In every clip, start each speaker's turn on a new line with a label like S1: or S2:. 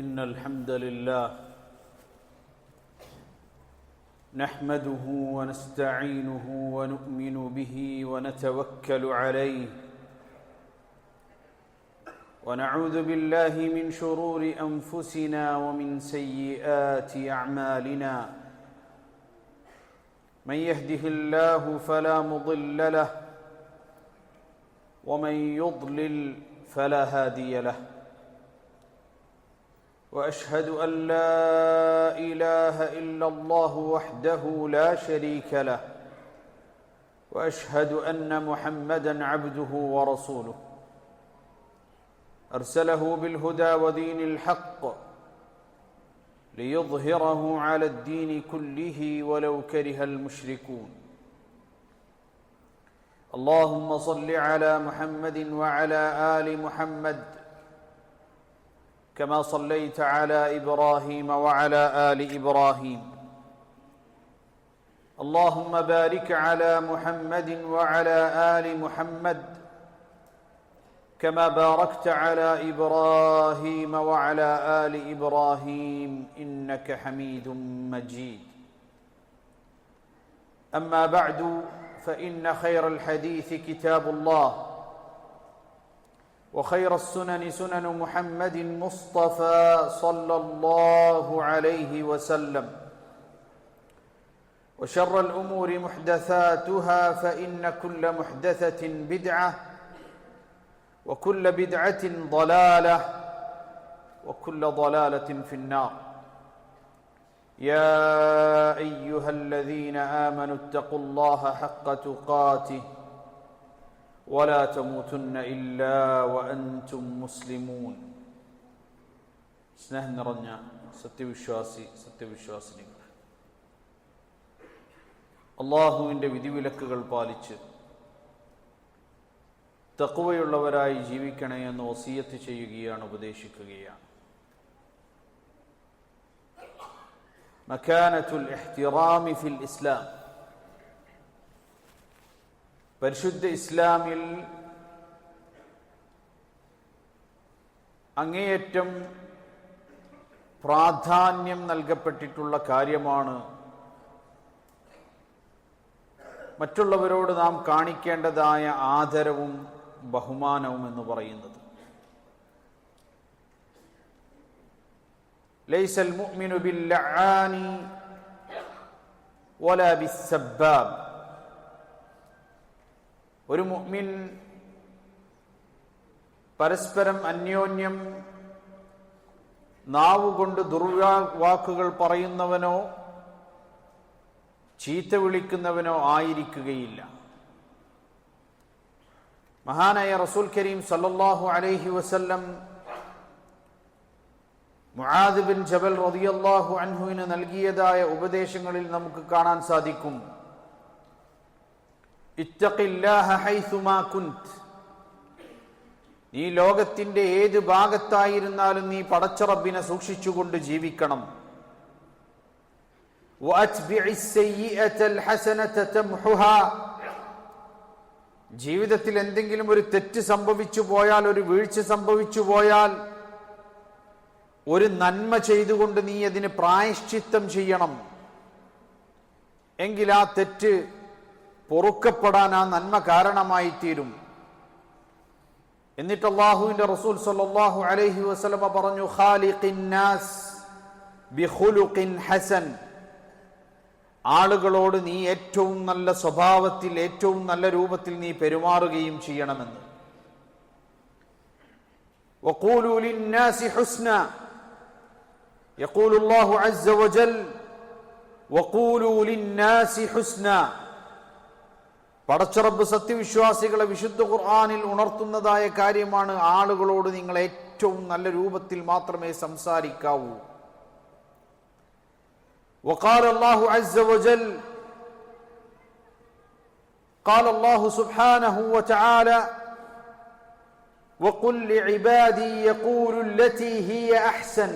S1: إن الحمد لله نحمده ونستعينه ونؤمن به ونتوكل عليه ونعوذ بالله من شرور أنفسنا ومن سيئات أعمالنا من يهده الله فلا مضل له ومن يضلل فلا هادي له وأشهد أن لا إله إلا الله وحده لا شريك له وأشهد أن محمدًا عبده ورسوله أرسله بالهدى ودين الحق ليظهره على الدين كله ولو كره المشركون اللهم صل على محمد وعلى آل محمد كما صليت على إبراهيم وعلى آل إبراهيم اللهم بارك على محمد وعلى آل محمد كما باركت على إبراهيم وعلى آل إبراهيم إنك حميد مجيد أما بعد فإن خير الحديث كتاب الله وخير السنن سنن محمد مصطفى صلى الله عليه وسلم وشر الأمور محدثاتها فإن كل محدثة بدعة وكل بدعة ضلالة وكل ضلالة في النار يا أيها الذين آمنوا اتقوا الله حق تقاته ولا تموتن إلا وأنتم مسلمون സ്നേഹം നിറഞ്ഞ സത്യവിശ്വാസിനികൾ, അല്ലാഹുവിൻ്റെ വിധിവിലക്കുകൾ പാലിച്ച് തഖ്വയുള്ളവരായി ജീവിക്കണേ എന്ന് വസിയത്ത് ചെയ്യുകയാണ്, ഉപദേശിക്കുകയാണ്. മകാനത്തുൽ ഇഹ്തിറാമി ഫിൽ ഇസ്ലാം, പരിശുദ്ധ ഇസ്ലാമിൽ അങ്ങേയറ്റം പ്രാധാന്യം നൽകപ്പെട്ടിട്ടുള്ള കാര്യമാണ് മറ്റുള്ളവരോട് നാം കാണിക്കേണ്ടതായ ആദരവും ബഹുമാനവും എന്ന് പറയുന്നത്. ലൈസൽ മുഅ്മിനു ബില്ലആനി വലാ ബിസ്സബ്ബാബ്, ഒരു മുഅ്മിൻ പരസ്പരം അന്യോന്യം നാവുകൊണ്ട് ദുർവാക്കുകൾ പറയുന്നവനോ ചീത്ത വിളിക്കുന്നവനോ ആയിരിക്കുകയില്ല. മഹാനായ റസൂൽ കരീം സല്ലല്ലാഹു അലൈഹി വസല്ലം മുആദ് ബിൻ ജബൽ റളിയല്ലാഹു അൻഹുവിന് നൽകിയതായ ഉപദേശങ്ങളിൽ നമുക്ക് കാണാൻ സാധിക്കും, ഇത്തഖില്ലാഹ ഹൈസുമാ കുൻത്, നീ ലോകത്തിന്റെ ഏത് ഭാഗത്തായിരുന്നാലും നീ പടച്ച റബ്ബിനെ സൂക്ഷിച്ചുകൊണ്ട് ജീവിക്കണം. വഅത്ബിഇസ് സയ്യിഅതൽ ഹസനത തംഹുഹാ, ജീവിതത്തിൽ എന്തെങ്കിലും ഒരു തെറ്റ് സംഭവിച്ചു പോയാൽ, ഒരു വീഴ്ച സംഭവിച്ചു പോയാൽ, ഒരു നന്മ ചെയ്തുകൊണ്ട് നീ അതിന് പ്രായശ്ചിത്തം ചെയ്യണം. എങ്കിൽ ആ തെറ്റ് പൊറുക്കപ്പെടാൻ ആ നന്മ കാരണമായി തീരും. എന്നിട്ട് അല്ലാഹുവിന്റെ റസൂൽ സല്ലല്ലാഹു അലൈഹി വസല്ലമ പറഞ്ഞു, ഖാലിഖിൻ നാസ് ബിഖുലുഖിൻ ഹസൻ, ആളുകളോട് നീ ഏറ്റവും നല്ല സ്വഭാവത്തിൽ, ഏറ്റവും നല്ല രൂപത്തിൽ നീ പെരുമാറുകയും ചെയ്യണമെന്ന്. വഖൂലു ലിന്നാസി ഹുസ്ന, യഖൂലു അല്ലാഹു അസ്സ വജൽ വഖൂലു ലിന്നാസി ഹുസ്ന. പടച്ചറബ്ബ് സത്യവിശ്വാസികളെ വിശുദ്ധ ഖുർആനിൽ ഉണർത്തുന്നതായ കാര്യമാണ്, ആളുകളോട് നിങ്ങൾ ഏറ്റവും നല്ല രൂപത്തിൽ മാത്രമേ സംസാരിക്കാവൂ. وقال الله عز وجل قال الله سبحانه وتعالى وقل لعبادي يقولوا التي هي أحسن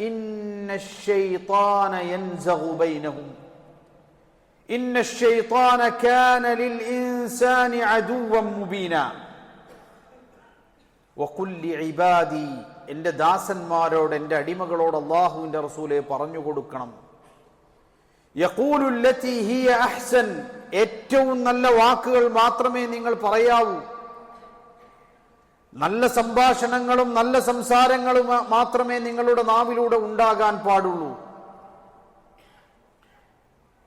S1: إن الشيطان ينزغ بينهم إن الشيطان كان للإنسان عدوا مبينا വഖുൽ ലിഇബാദി, എൻ്റെ ദാസന്മാരോട്, എൻ്റെ അടിമകളോട് അല്ലാഹുവിൻ്റെ റസൂലെ പറഞ്ഞു കൊടുക്കണം. യഖൂലു ലത്തി ഹിയ അഹ്സൻ, ഏറ്റവും നല്ല വാക്കുകൾ മാത്രമേ നിങ്ങൾ പറയാവൂ. നല്ല സംഭാഷണങ്ങളും നല്ല സംസാരങ്ങളും മാത്രമേ നിങ്ങളുടെ നാവിലൂടെ ഉണ്ടാകാൻ പാടുള്ളൂ.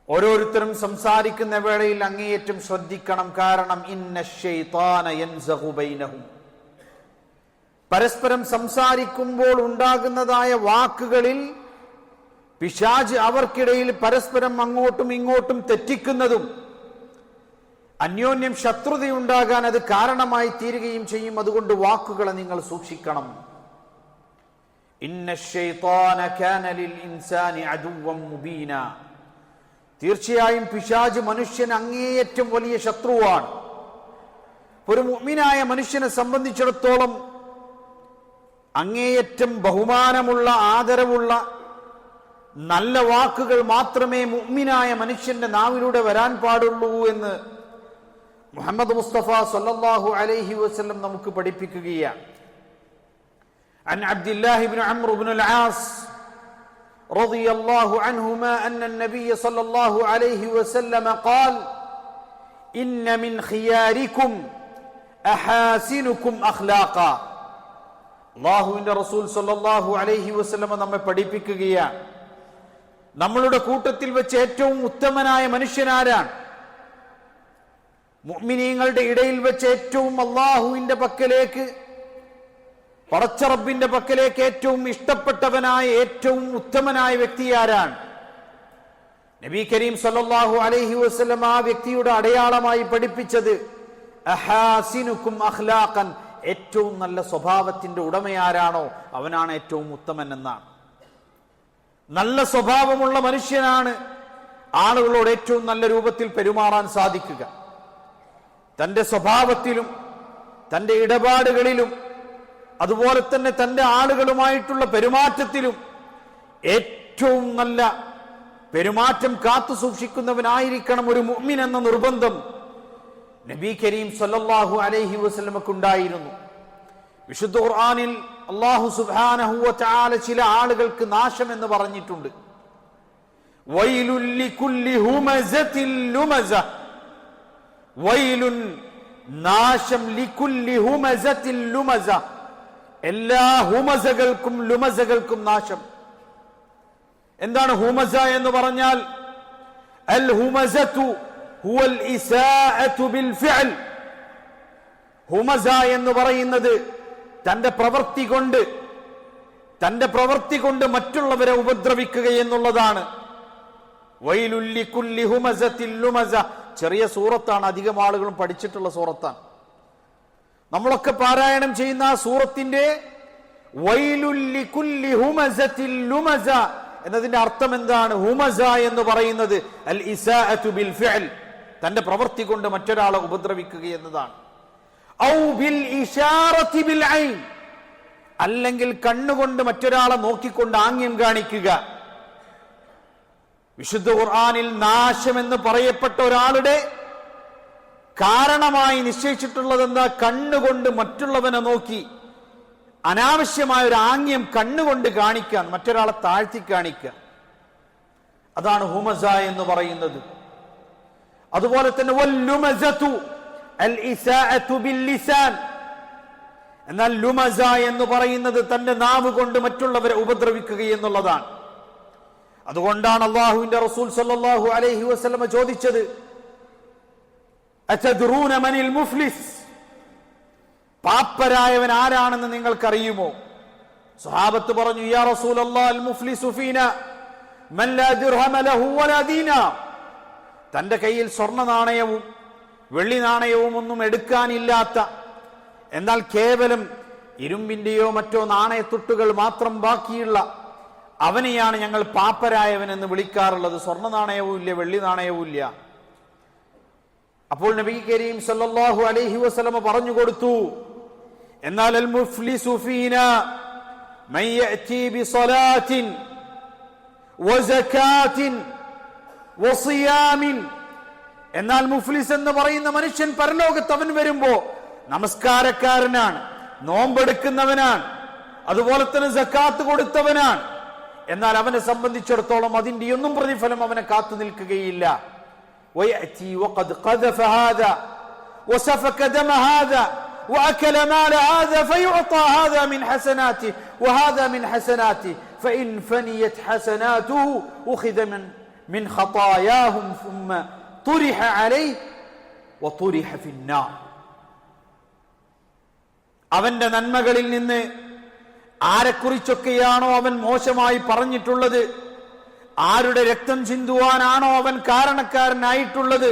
S1: ഓരോരുത്തരും സംസാരിക്കുന്ന വേളയിൽ അങ്ങേയറ്റം ശ്രദ്ധിക്കണം. കാരണം ഇന്ന ശൈത്താന യൻസഗു ബൈനഹും, പരസ്പരം സംസാരിക്കുമ്പോൾ ഉണ്ടാകുന്നതായ വാക്കുകളിൽ പിശാച് അവർക്കിടയിൽ പരസ്പരം അങ്ങോട്ടും ഇങ്ങോട്ടും തെറ്റിക്കുന്നതും അന്യോന്യം ശത്രുതയുണ്ടാകാൻ അത് കാരണമായി തീരുകയും ചെയ്യും. അതുകൊണ്ട് വാക്കുകളെ നിങ്ങൾ സൂക്ഷിക്കണം. ഇന്ന ശൈത്താന കാന ലിൽ ഇൻസാനി അദുവ്വൻ മുബീന, തീർച്ചയായും പിശാച് മനുഷ്യൻ അങ്ങേയറ്റം വലിയ ശത്രുവാണ്. ഒരു മുഅ്മിനായ മനുഷ്യനെ സംബന്ധിച്ചിടത്തോളം അങ്ങേയറ്റം ബഹുമാനമുള്ള, ആദരവുള്ള നല്ല വാക്കുകൾ മാത്രമേ മുഅ്മിനായ മനുഷ്യന്റെ നാവിലൂടെ വരാൻ പാടുള്ളൂ എന്ന് മുഹമ്മദ് മുസ്തഫ സല്ലല്ലാഹു അലൈഹി വസല്ലം നമുക്ക് പഠിപ്പിക്കുകയാണ്. അൻ അബ്ദുല്ലാഹി ഇബ്നു അംർ ഇബ്നുൽ ആസ് റളിയല്ലാഹു അൻഹുമാ അന്ന നബിയ സല്ലല്ലാഹു അലൈഹി വസല്ലം ഖാൽ ഇന്ന മിൻ ഖിയാരിക്കും അഹാസിനുക്കും അഖ്ലാഖ. അല്ലാഹുവിന്റെ റസൂൽ സല്ലല്ലാഹു അലൈഹി വസല്ലം നമ്മെ പഠിപ്പിക്കുകയാണ്, നമ്മളുടെ കൂട്ടത്തിൽ വെച്ച് ഏറ്റവും ഉത്തമനായ മനുഷ്യനാരാണ്? മുഅ്മിനീങ്ങളുടെ ഇടയിൽ വെച്ച് ഏറ്റവും അല്ലാഹുവിന്റെ പക്കലേക്ക്, പടച്ച റബ്ബിന്റെ പക്കലേക്ക് ഏറ്റവും ഇഷ്ടപ്പെട്ടവനായ, ഏറ്റവും ഉത്തമനായ വ്യക്തി ആരാണ്? നബി കരീം സല്ലല്ലാഹു അലൈഹി വസല്ലം ആ വ്യക്തിയുടെ അടയാളമായി പഠിപ്പിച്ചത് അഹാസിനുക്കും അഖ്ലാഖൻ, ഏറ്റവും നല്ല സ്വഭാവത്തിന്റെ ഉടമയാരാണോ അവനാണ് ഏറ്റവും ഉത്തമൻ എന്നാണ്. നല്ല സ്വഭാവമുള്ള മനുഷ്യനാണ് ആളുകളോട് ഏറ്റവും നല്ല രൂപത്തിൽ പെരുമാറാൻ സാധിക്കുക. തന്റെ സ്വഭാവത്തിലും തന്റെ ഇടപാടുകളിലും അതുപോലെ തന്നെ തന്റെ ആളുകളുമായിട്ടുള്ള പെരുമാറ്റത്തിലും ഏറ്റവും നല്ല പെരുമാറ്റം കാത്തു സൂക്ഷിക്കുന്നവനായിരിക്കണം ഒരു മുഅ്മിൻ എന്ന നിർബന്ധം നബി കരീം സല്ലല്ലാഹു അലൈഹി വസല്ലമക്കുണ്ടായിരുന്നു. വിശുദ്ധ ഖുർആനിൽ അല്ലാഹു സുബ്ഹാനഹു വ തആല ചില ആളുകൾക്ക് നാശം എന്ന് പറഞ്ഞിട്ടുണ്ട്. വൈലുൽ ലികുല്ലി ഹുമസത്തിൽ ലുമസ, വൈലുൻ നാശം, ലികുല്ലി ഹുമസത്തിൽ ലുമസ, എല്ലാ ഹുമസകൾക്കും ലുമസകൾക്കും നാശം. എന്താണ് ഹുമസ എന്ന് പറഞ്ഞാൽ? അൽ ഹുമസതു ഹുവൽ ഇസാഅതു ബിൽ ഫിഅൽ. ഹുമസ എന്ന് പറയുന്നത് തന്റെ പ്രവൃത്തി കൊണ്ട് മറ്റുള്ളവരെ ഉപദ്രവിക്കുക എന്നുള്ളതാണ്. വൈലുൽ ലികുല്ലി ഹുമസത്തിൽ ലുമസ, ചെറിയ സൂറത്താണ്, അധികം ആളുകളും പഠിച്ചിട്ടുള്ള സൂറത്താണ്. നമ്മളൊക്കെ പാരായണം ചെയ്യുന്ന ആ സൂറത്തിന്റെ വൈലുൽ ലികുല്ലി ഹുമസത്തിൽ ലുമസ എന്നതിന്റെ അർത്ഥം എന്താണ്? ഹുമസ എന്ന് പറയുന്നത് അൽ ഇസാഅതു ബിൽ ഫിഅൽ, തന്റെ പ്രവൃത്തി കൊണ്ട് മറ്റൊരാളെ ഉപദ്രവിക്കുക എന്നതാണ്. ഔ ബിൽ ഇശാറതി ബിൽ ഐൻ, അല്ലെങ്കിൽ കണ്ണുകൊണ്ട് മറ്റൊരാളെ നോക്കിക്കൊണ്ട് ആംഗ്യം കാണിക്കുക. വിശുദ്ധ ഖുർആനിൽ നാശം എന്ന് പറയപ്പെട്ട ഒരാളുടെ കാരണമായി നിശ്ചയിച്ചിട്ടുള്ളത് എന്താ? കണ്ണുകൊണ്ട് മറ്റുള്ളവനെ നോക്കി അനാവശ്യമായ ഒരു ആംഗ്യം കണ്ണുകൊണ്ട് കാണിക്കാൻ, മറ്റൊരാളെ താഴ്ത്തി കാണിക്കുക. അതാണ് ഹുമസ എന്ന് പറയുന്നത്. അതുപോലെ തന്നെ വൽ ലുമസതു അൽ ഇസാഅതു ബിൽ ലിസാൻ, എന്നാൽ ലുമസ എന്ന് പറയുന്നത് തന്റെ നാവ് കൊണ്ട് മറ്റുള്ളവരെ ഉപദ്രവിക്കുക എന്നുള്ളതാണ്. അതുകൊണ്ടാണ് അല്ലാഹുവിന്റെ റസൂൽ സല്ലല്ലാഹു അലൈഹി വസല്ലം ചോദിച്ചത്, അതദ്റൂന മനിൽ മുഫ്ലിസ്, പാപ്പരായവൻ ആരാണെന്ന് നിങ്ങൾക്കറിയുമോ? സ്വഹാബത്ത് പറഞ്ഞു, യാ റസൂലല്ലാഹ്, അൽ മുഫ്ലിസു ഫീനാ മൻ ലാ ദിർഹമ ലഹു വലാ ദീനാർ, തന്റെ കയ്യിൽ സ്വർണ്ണ നാണയവും വെള്ളി നാണയവും ഒന്നും എടുക്കാനില്ലാത്ത, എന്നാൽ കേവലം ഇരുമ്പിന്റെയോ മറ്റോ നാണയത്തുട്ടുകൾ മാത്രം ബാക്കിയുള്ള അവനെയാണ് ഞങ്ങൾ പാപ്പരായവൻ എന്ന് വിളിക്കാറുള്ളത്. സ്വർണ്ണ നാണയവും ഇല്ല, വെള്ളി നാണയവും ഇല്ല. അപ്പോൾ നബി കരീം സല്ലല്ലാഹു അലൈഹി വസല്ലം പറഞ്ഞു കൊടുത്തു, എന്നാൽ അൽ മുഫ്ലിസു ഫീനാ മൻ യഅതി ബിസലാത്തിൻ വസകാത്തിൻ വസിയാമിൻ, എന്നാൽ മുഫ്ലിസ് എന്ന് പറയുന്ന മനുഷ്യൻ പരലോകത്ത് അവൻ വരുമ്പോ നമസ്കാരക്കാരനാണ്, നോമ്പെടുക്കുന്നവനാണ്, അതുപോലെ തന്നെ സക്കാത്ത് കൊടുത്തവനാണ്. എന്നാൽ അവനെ സംബന്ധിച്ചിടത്തോളം അതിന്റെ ഒന്നും പ്രതിഫലം അവനെ കാത്തു നിൽക്കുകയില്ല. ويأتي وقد قذف هذا وسفك دم هذا وأكل مال هذا فيعطى هذا من حسناته وهذا من حسناته فإن فنيت حسناته أخذ من خطاياهم ثم طرح عليه وطرح في النار. അവന്റെ നന്മകളിൽ നിന്ന് ആരെക്കുറിച്ചൊക്കെയാണോ അവൻ മോശമായി പറഞ്ഞിട്ടുള്ളത്, ആരുടെ രക്തം ചിന്തുവാനാണോ അവൻ കാരണക്കാരനായിട്ടുള്ളത്,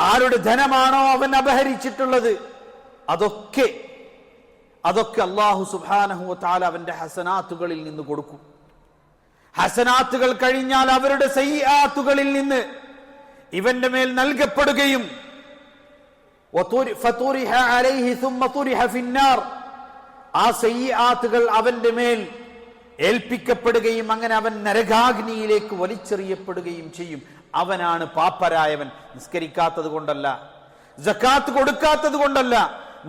S1: ആരുടെ ധനമാണോ അവൻ അപഹരിച്ചിട്ടുള്ളത്, അതൊക്കെ അല്ലാഹു സുബ്ഹാനഹു വ തആല അവന്റെ ഹസനാത്തുകളിൽ നിന്ന് കൊടുക്കും. ഹസനാത്തുകൾ കഴിഞ്ഞാൽ അവരുടെ സയ്യിആത്തുകളിൽ നിന്ന് ഇവന്റെ മേൽ നൽകപ്പെടുകയും ഫതുരിഹ അലൈഹി സുമ്മ തുരിഹ ഫിന്നാർ, ആ സയ്യിആത്തുകൾ അവന്റെ മേൽ ഏൽപ്പിക്കപ്പെടുകയും അങ്ങനെ അവൻ നരകാഗ്നിയിലേക്ക് വലിച്ചെറിയപ്പെടുകയും ചെയ്യും. അവനാണ് പാപ്പരായവൻ. നിസ്കരിക്കാത്തത് കൊണ്ടല്ല, സക്കാത്ത് കൊടുക്കാത്തത് കൊണ്ടല്ല,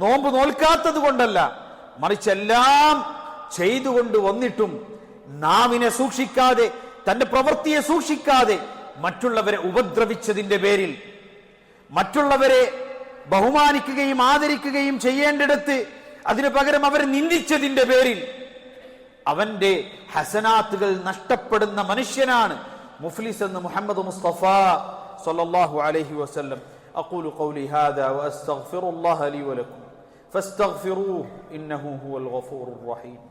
S1: നോമ്പ് നോൽക്കാത്തത് കൊണ്ടല്ല, മറിച്ച് എല്ലാം ചെയ്തുകൊണ്ട് വന്നിട്ടും നാവിനെ സൂക്ഷിക്കാതെ, തന്റെ പ്രവൃത്തിയെ സൂക്ഷിക്കാതെ മറ്റുള്ളവരെ ഉപദ്രവിച്ചതിന്റെ പേരിൽ, മറ്റുള്ളവരെ ബഹുമാനിക്കുകയും ആദരിക്കുകയും ചെയ്യേണ്ടിടത്ത് അതിനു പകരം അവരെ നിന്ദിച്ചതിന്റെ പേരിൽ അവന്റെ ഹസനാത്തുകൾ നഷ്ടപ്പെടുന്ന മനുഷ്യനാണ് മുഫ്ലിസ് എന്ന് മുഹമ്മദ് മുസ്തഫ സല്ലല്ലാഹു അലൈഹി വസല്ലം. അഖൂലു ഖൗലി ഹാദാ വഅസ്തഗ്ഫിറുല്ലാഹ ലി വലക്കും ഫസ്തഗ്ഫിറൂഹു ഇന്നഹു ഹുവൽ ഗഫൂറുർ റഹീം.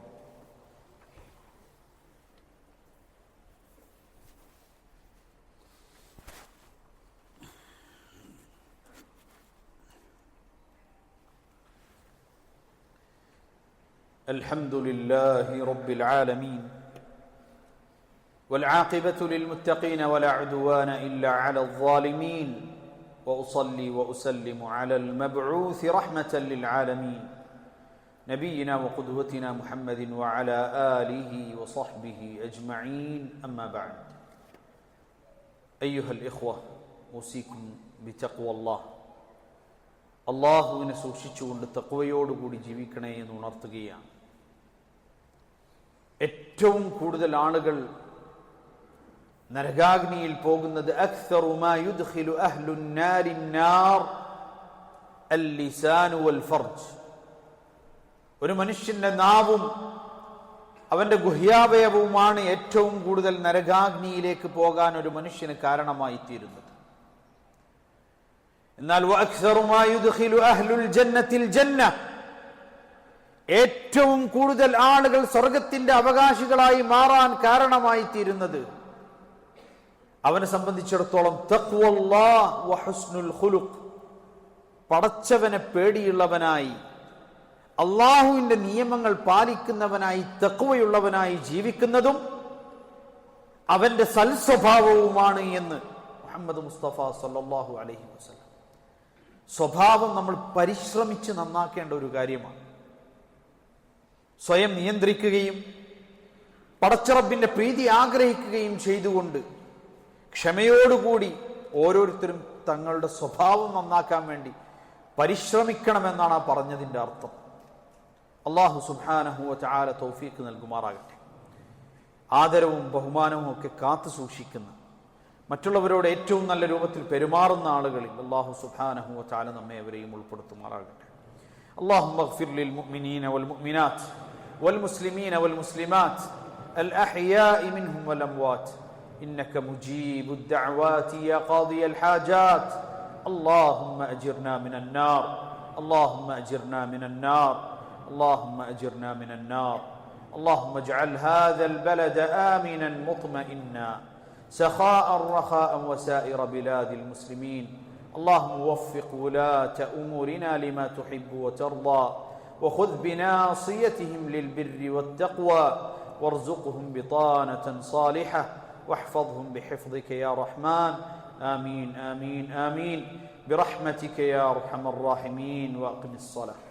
S1: الحمد لله رب العالمين والعاقبة للمتقين ولا عدوان إلا على الظالمين وأصلي وأسلم على المبعوث رحمة للعالمين نبينا وقدوتنا محمد وعلى آله وصحبه أجمعين أما بعد أيها الإخوة أوصيكم بتقوى الله. അള്ളാഹുവിനെ സൂക്ഷിച്ചുകൊണ്ട് തഖ്വയോടുകൂടി ജീവിക്കണേ എന്ന് ഉണർത്തുകയാണ്. ഏറ്റവും കൂടുതൽ ആളുകൾ നരകാഗ്നിയിൽ പോകുന്നത് അക്സറു മാ യുദ്ഖിലു അഹ്ലുൻ നാരി നാർ അൽ-ലിസാനു വൽ ഫർജ്. ഒരു മനുഷ്യന്റെ നാവും അവന്റെ ഗുഹ്യാവയവുമാണ് ഏറ്റവും കൂടുതൽ നരകാഗ്നിയിലേക്ക് പോകാൻ ഒരു മനുഷ്യന് കാരണമായി തീരുന്നത്. എന്നാൽ വഅക്സറു മാ യുദ്ഖിലു അഹ്ലുൽ ജന്നത്തിൽ ജന്ന, ഏറ്റവും കൂടുതൽ ആളുകൾ സ്വർഗത്തിന്റെ അവകാശികളായി മാറാൻ കാരണമായി തീരുന്നത് അവനെ സംബന്ധിച്ചിടത്തോളം തഖ്വല്ലാഹ് വ ഹുസ്നുൽ ഖുലുഖ്, പടച്ചവനെ പേടിയുള്ളവനായി, അള്ളാഹുവിന്റെ നിയമങ്ങൾ പാലിക്കുന്നവനായി, തഖ്വയുള്ളവനായി ജീവിക്കുന്നതും അവന്റെ സൽസ്വഭാവവുമാണ് എന്ന് മുഹമ്മദ് മുസ്തഫ സല്ലല്ലാഹു അലൈഹി വസല്ലം. സ്വഭാവം നമ്മൾ പരിശ്രമിച്ച് നന്നാക്കേണ്ട ഒരു കാര്യമാണ്. സ്വയം നിയന്ത്രിക്കുകയും പടച്ചറബിന്റെ പ്രീതി ആഗ്രഹിക്കുകയും ചെയ്തുകൊണ്ട് ക്ഷമയോടുകൂടി ഓരോരുത്തരും തങ്ങളുടെ സ്വഭാവം നന്നാക്കാൻ വേണ്ടി പരിശ്രമിക്കണമെന്നാണ് ആ പറഞ്ഞതിന്റെ അർത്ഥം. അല്ലാഹു സുബ്ഹാനഹു വ തആല തൗഫീഖ് നൽകുമാറാകട്ടെ. ആദരവും ബഹുമാനവും ഒക്കെ കാത്തു സൂക്ഷിക്കുന്ന, മറ്റുള്ളവരോട് ഏറ്റവും നല്ല രൂപത്തിൽ പെരുമാറുന്ന ആളുകളിൽ അല്ലാഹു സുബ്ഹാനഹു വ തആല നമ്മെ അവരെയും ഉൾപ്പെടുത്തുമാറാകട്ടെ. اللهم اغفر للمؤمنين والمؤمنات والمسلمين والمسلمات الأحياء منهم والأموات إنك مجيب الدعوات يا قاضي الحاجات. اللهم أجرنا من النار، اللهم أجرنا من النار، اللهم أجرنا من النار. اللهم اجعل هذا البلد آمنا مطمئنا سخاء رخاء وسائر بلاد المسلمين. اللهم وفق ولاة أمورنا لما تحب وترضى، وخذ بناصيتهم للبر والتقوى، وارزقهم بطانة صالحة، واحفظهم بحفظك يا رحمن. آمين آمين آمين برحمتك يا أرحم الراحمين. وأقم الصلاة.